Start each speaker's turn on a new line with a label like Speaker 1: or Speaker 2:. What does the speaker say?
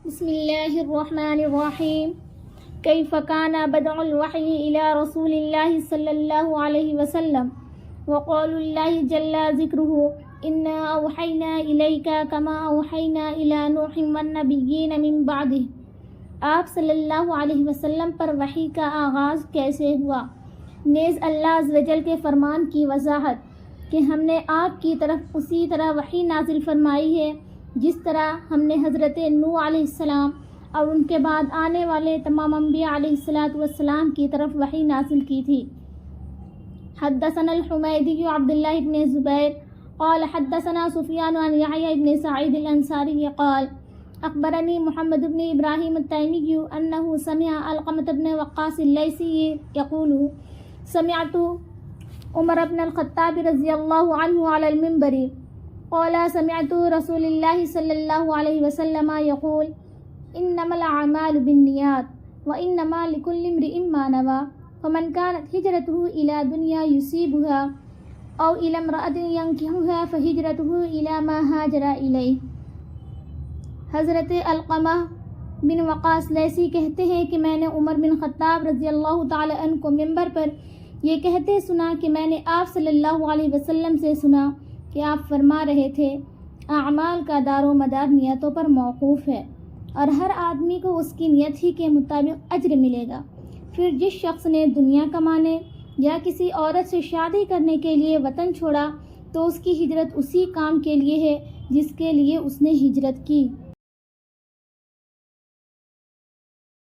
Speaker 1: بسم اللہ الرحمن الرحیم کیف کان بدء الوحی الی رسول اللہ صلی اللہ علیہ وسلم وقول اللہ جل ذکرہ انا اوحینا الیک کما اوحینا الی نوح والنبیین من بعدہ۔ آپ صلی اللہ علیہ وسلم پر وحی کا آغاز کیسے ہوا؟ نیز اللہ عز و جل کے فرمان کی وضاحت کہ ہم نے آپ کی طرف اسی طرح وحی نازل فرمائی ہے جس طرح ہم نے حضرت نوح علیہ السلام اور ان کے بعد آنے والے تمام انبیاء علیہ السلام کی طرف وحی نازل کی تھی۔ حدثنا الحمیدی عبداللہ بن زبیر قال حدثنا سفیان عن یحیی بن سعید الانصاری قال اخبرنی محمد بن ابراہیم التیمی انہ سمع علقمة بن وقاص اللیثی یقول سمعت عمر بن الخطاب رضی اللہ عنہ علی المنبر قال سمعت رسول اللہ صلی اللہ علیہ وسلم یقول انما الاعمال بالنیات وانما لکل امرئ ما نوى فمن كانت ہجرته الى دنیا یصیبها او الى امرأة ينكحها فہجرته الى ما ہاجر الیہ۔ حضرت علقمہ بن وقاص لیثی کہتے ہیں کہ میں نے عمر بن خطاب رضی اللہ تعالی عنہ کو منبر پر یہ کہتے سنا کہ میں نے آپ صلی اللہ علیہ وسلم سے سنا کہ آپ فرما رہے تھے اعمال کا دار و مدار نیتوں پر موقوف ہے اور ہر آدمی کو اس کی نیت ہی کے مطابق اجر ملے گا۔ پھر جس شخص نے دنیا کمانے یا کسی عورت سے شادی کرنے کے لیے وطن چھوڑا تو اس کی ہجرت اسی کام کے لیے ہے جس کے لیے اس نے ہجرت کی۔